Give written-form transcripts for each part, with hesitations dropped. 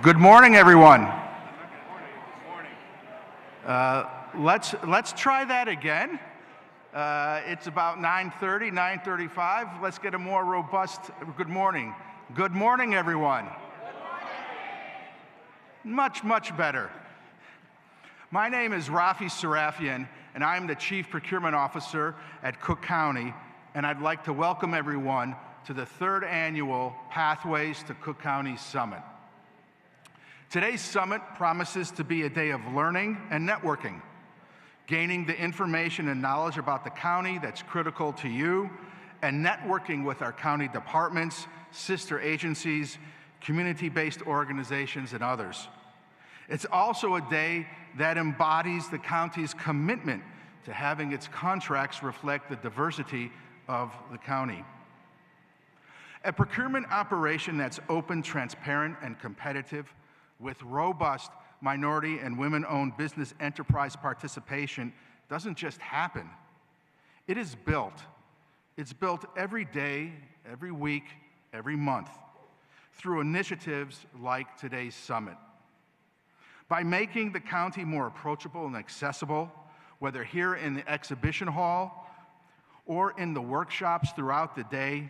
Good morning, everyone. Let's try that again. It's about 9:30, 9:35. Let's get a more robust good morning. Good morning, everyone. Good morning. Much better. My name is Rafi Sarafian, and I'm the Chief Procurement Officer at Cook County, and I'd like to welcome everyone to the third annual Pathways to Cook County Summit. Today's summit promises to be a day of learning and networking, gaining the information and knowledge about the county that's critical to you, and networking with our county departments, sister agencies, community-based organizations, and others. It's also a day that embodies the county's commitment to having its contracts reflect the diversity of the county. A procurement operation that's open, transparent, and competitive with robust minority and women-owned business enterprise participation doesn't just happen. It is built. It's built every day, every week, every month through initiatives like today's summit. By making the county more approachable and accessible, whether here in the exhibition hall or in the workshops throughout the day,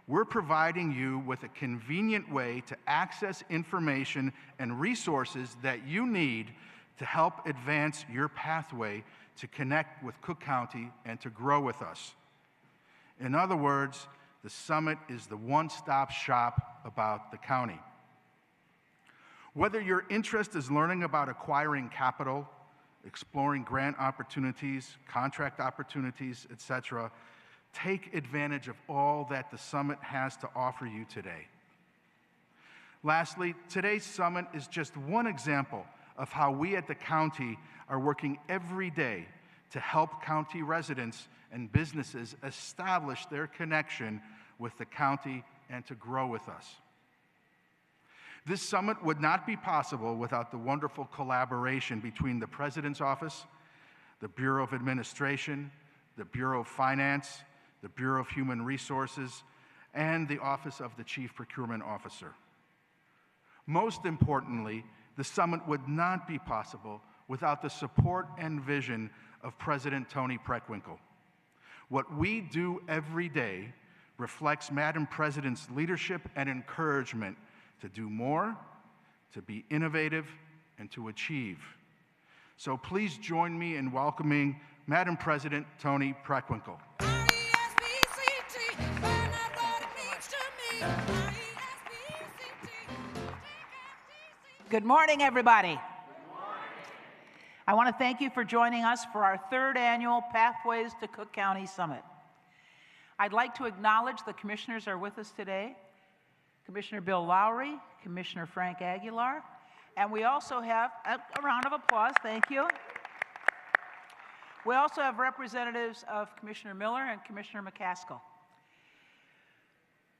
we're providing you with a convenient way to access information and resources that you need to help advance your pathway to connect with Cook County and to grow with us. In other words, the summit is the one-stop shop about the county. Whether your interest is learning about acquiring capital, exploring grant opportunities, contract opportunities, etc., take advantage of all that the summit has to offer you today. Lastly, today's summit is just one example of how we at the county are working every day to help county residents and businesses establish their connection with the county and to grow with us. This summit would not be possible without the wonderful collaboration between the President's Office, the Bureau of Administration, the Bureau of Finance, the Bureau of Human Resources, and the Office of the Chief Procurement Officer. Most importantly, the summit would not be possible without the support and vision of President Tony Preckwinkle. What we do every day reflects Madam President's leadership and encouragement to do more, to be innovative, and to achieve. So please join me in welcoming Madam President Tony Preckwinkle. Good morning, everybody. Good morning. I want to thank you for joining us for our third annual Pathways to Cook County Summit. I'd like to acknowledge the commissioners are with us today. Commissioner Bill Lowry, Commissioner Frank Aguilar, and we also have a round of applause, thank you. We also have representatives of Commissioner Miller and Commissioner McCaskill.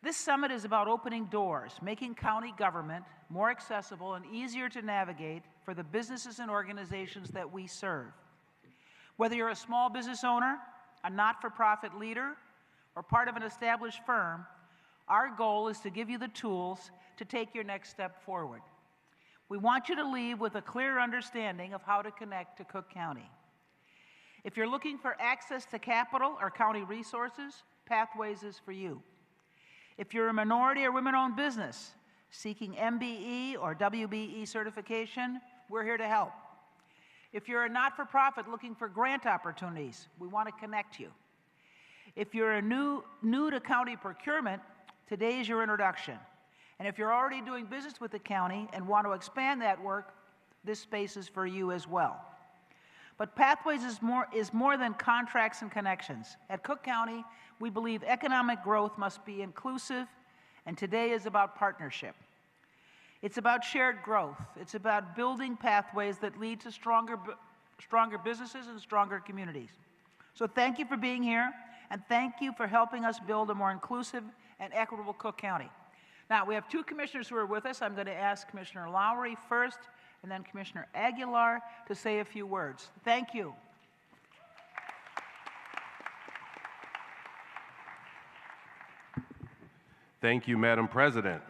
This summit is about opening doors, making county government more accessible and easier to navigate for the businesses and organizations that we serve. Whether you're a small business owner, a not-for-profit leader, or part of an established firm, our goal is to give you the tools to take your next step forward. We want you to leave with a clear understanding of how to connect to Cook County. If you're looking for access to capital or county resources, Pathways is for you. If you're a minority or women-owned business seeking MBE or WBE certification, we're here to help. If you're a not-for-profit looking for grant opportunities, we want to connect you. If you're new to county procurement, today is your introduction. And if you're already doing business with the county and want to expand that work, this space is for you as well. But Pathways is more than contracts and connections. At Cook County, we believe economic growth must be inclusive, and today is about partnership. It's about shared growth. It's about building pathways that lead to stronger businesses and stronger communities. So thank you for being here, and thank you for helping us build a more inclusive and equitable Cook County. Now, we have two commissioners who are with us. I'm going to ask Commissioner Lowry first, and then Commissioner Aguilar to say a few words. Thank you. Thank you, Madam President.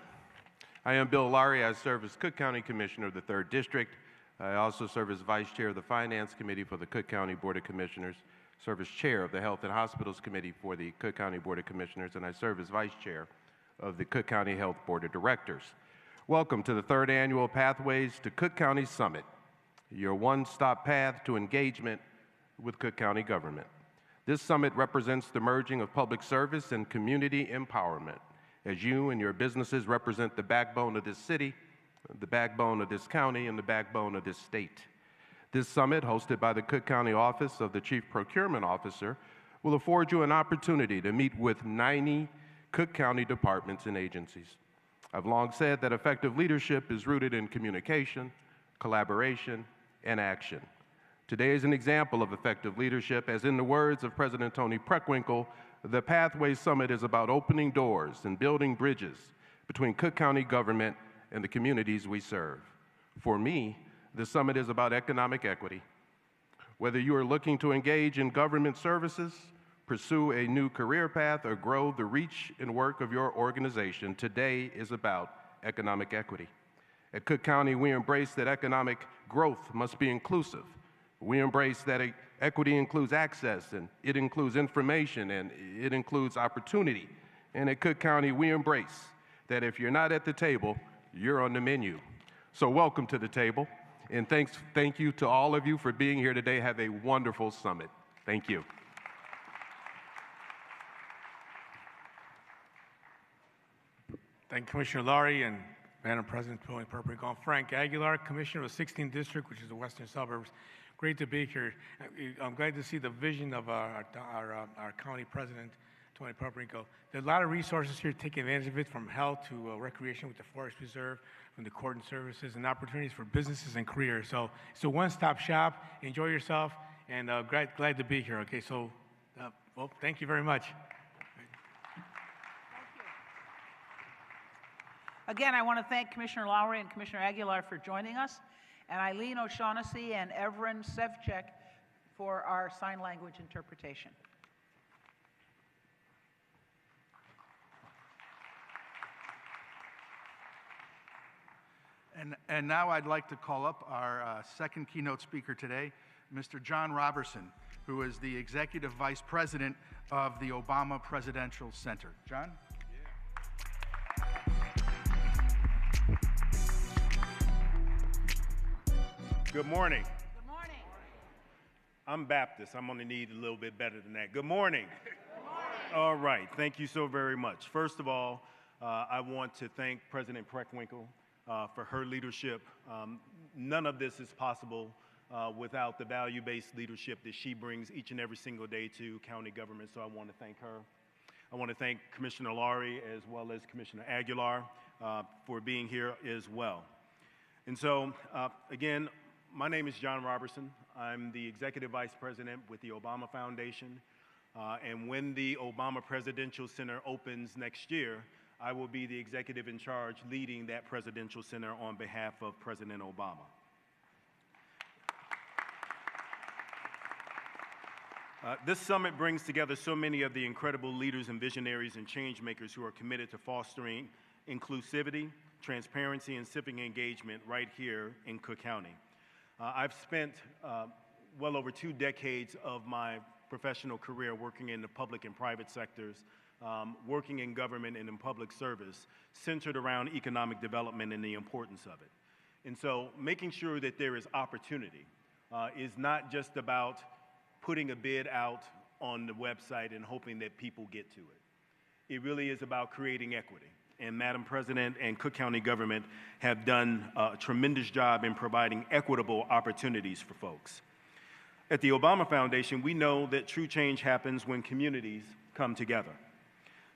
I am Bill Laurie. I serve as Cook County Commissioner of the 3rd District. I also serve as Vice Chair of the Finance Committee for the Cook County Board of Commissioners, serve as Chair of the Health and Hospitals Committee for the Cook County Board of Commissioners, and I serve as Vice Chair of the Cook County Health Board of Directors. Welcome to the 3rd Annual Pathways to Cook County Summit, your one-stop path to engagement with Cook County government. This summit represents the merging of public service and community empowerment, as you and your businesses represent the backbone of this city, the backbone of this county, and the backbone of this state. This summit, hosted by the Cook County Office of the Chief Procurement Officer, will afford you an opportunity to meet with 90 Cook County departments and agencies. I've long said that effective leadership is rooted in communication, collaboration, and action. Today is an example of effective leadership, as in the words of President Tony Preckwinkle, the Pathways Summit is about opening doors and building bridges between Cook County government and the communities we serve. For me, the summit is about economic equity. Whether you are looking to engage in government services, pursue a new career path, or grow the reach and work of your organization, today is about economic equity. At Cook County, we embrace that economic growth must be inclusive. We embrace that equity includes access, and it includes information, and it includes opportunity. And at Cook County, we embrace that if you're not at the table, you're on the menu. So welcome to the table, and thank you to all of you for being here today. Have a wonderful summit. Thank you. Thank you, Commissioner Laurie and Madam President, Preckwinkle. I'm Frank Aguilar, Commissioner of the 16th District, which is the western suburbs. Great to be here. I'm glad to see the vision of our county president, Tony Preckwinkle. There's a lot of resources here to take advantage of it, from health to recreation with the Forest Reserve, from the court and services, and opportunities for businesses and careers. So it's a one-stop shop. Enjoy yourself, and glad to be here. Okay, so, well, thank you very much. Again, I want to thank Commissioner Lowry and Commissioner Aguilar for joining us, and Eileen O'Shaughnessy and Evren Sevchek for our sign language interpretation. And now I'd like to call up our second keynote speaker today, Mr. John Robertson, who is the Executive Vice President of the Obama Presidential Center. John? Good morning. Good morning. I'm Baptist. I'm going to need a little bit better than that. Good morning. Good morning. All right. Thank you so very much. First of all, I want to thank President Preckwinkle for her leadership. None of this is possible without the value-based leadership that she brings each and every single day to county government, so I want to thank her. I want to thank Commissioner Laurie as well as Commissioner Aguilar for being here as well. And so, again, my name is John Robertson. I'm the Executive Vice President with the Obama Foundation. And when the Obama Presidential Center opens next year, I will be the executive in charge leading that Presidential Center on behalf of President Obama. This summit brings together so many of the incredible leaders and visionaries and change makers who are committed to fostering inclusivity, transparency, and civic engagement right here in Cook County. I've spent well over 2 decades of my professional career working in the public and private sectors, working in government and in public service, centered around economic development and the importance of it. And so making sure that there is opportunity is not just about putting a bid out on the website and hoping that people get to it. It really is about creating equity. And Madam President and Cook County government have done a tremendous job in providing equitable opportunities for folks. At the Obama Foundation, we know that true change happens when communities come together.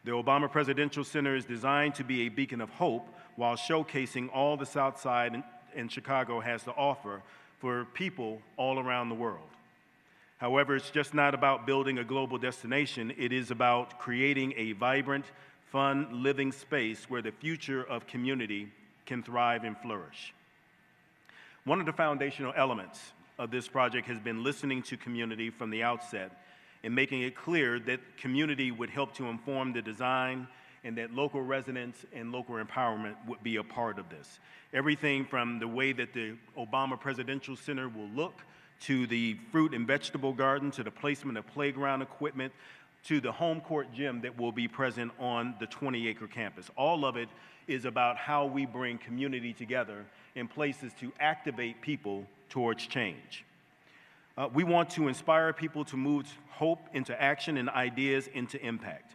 The Obama Presidential Center is designed to be a beacon of hope while showcasing all the South Side and Chicago has to offer for people all around the world. However, it's just not about building a global destination. It is about creating a vibrant, fun, living space where the future of community can thrive and flourish. One of the foundational elements of this project has been listening to community from the outset and making it clear that community would help to inform the design and that local residents and local empowerment would be a part of this. Everything from the way that the Obama Presidential Center will look, to the fruit and vegetable garden, to the placement of playground equipment, to the home court gym that will be present on the 20-acre campus. All of it is about how we bring community together in places to activate people towards change. We want to inspire people to move hope into action and ideas into impact.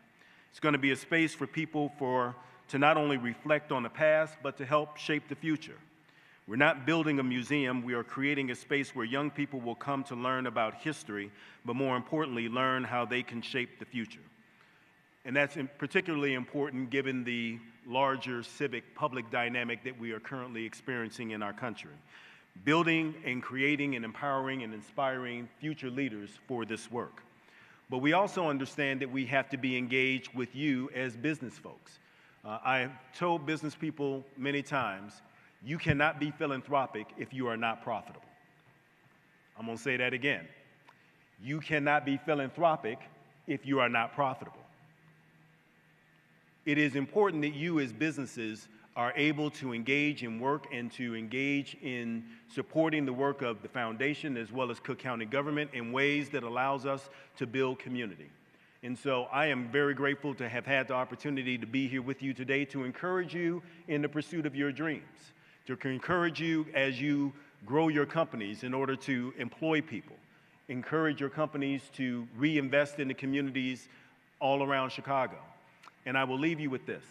It's going to be a space for people to not only reflect on the past, but to help shape the future. We're not building a museum, we are creating a space where young people will come to learn about history, but more importantly, learn how they can shape the future. And that's particularly important given the larger civic public dynamic that we are currently experiencing in our country. Building and creating and empowering and inspiring future leaders for this work. But we also understand that we have to be engaged with you as business folks. I've told business people many times, you cannot be philanthropic if you are not profitable. I'm going to say that again. You cannot be philanthropic if you are not profitable. It is important that you as businesses are able to engage in work and to engage in supporting the work of the foundation as well as Cook County government in ways that allows us to build community. And so I am very grateful to have had the opportunity to be here with you today to encourage you in the pursuit of your dreams, to encourage you as you grow your companies in order to employ people, encourage your companies to reinvest in the communities all around Chicago. And I will leave you with this.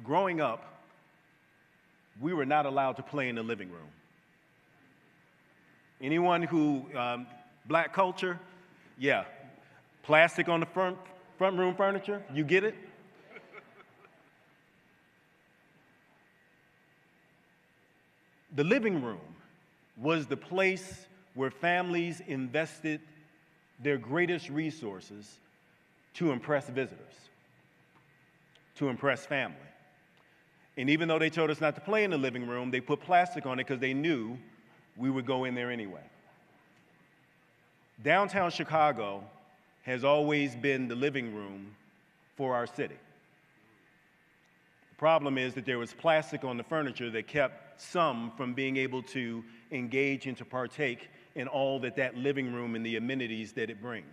Growing up, we were not allowed to play in the living room. Anyone who, black culture, yeah, plastic on the front room furniture, you get it? The living room was the place where families invested their greatest resources to impress visitors, to impress family. And even though they told us not to play in the living room, they put plastic on it because they knew we would go in there anyway. Downtown Chicago has always been the living room for our city. The problem is that there was plastic on the furniture that kept some from being able to engage and to partake in all that living room and the amenities that it brings.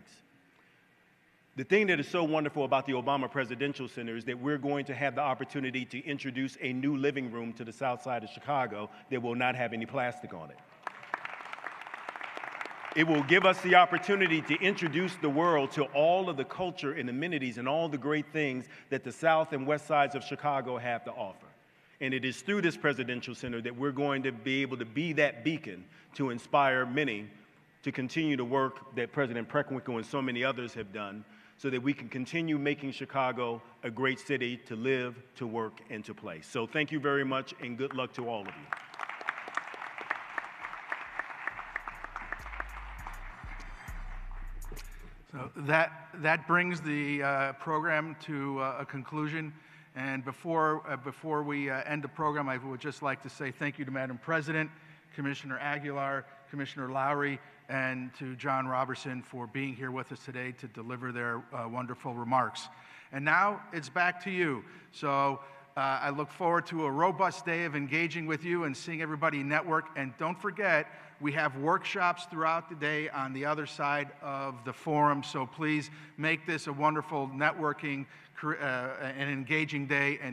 The thing that is so wonderful about the Obama Presidential Center is that we're going to have the opportunity to introduce a new living room to the south side of Chicago that will not have any plastic on it. It will give us the opportunity to introduce the world to all of the culture and amenities and all the great things that the south and west sides of Chicago have to offer. And it is through this Presidential Center that we're going to be able to be that beacon to inspire many to continue the work that President Preckwinkle and so many others have done, so that we can continue making Chicago a great city to live, to work, and to play. So thank you very much, and good luck to all of you. So that brings the program to a conclusion. And before we end the program, I would just like to say thank you to Madam President, Commissioner Aguilar, Commissioner Lowry, and to John Robertson for being here with us today to deliver their wonderful remarks. And now it's back to you. So I look forward to a robust day of engaging with you and seeing everybody network. And don't forget, we have workshops throughout the day on the other side of the forum. So please make this a wonderful networking and engaging day. And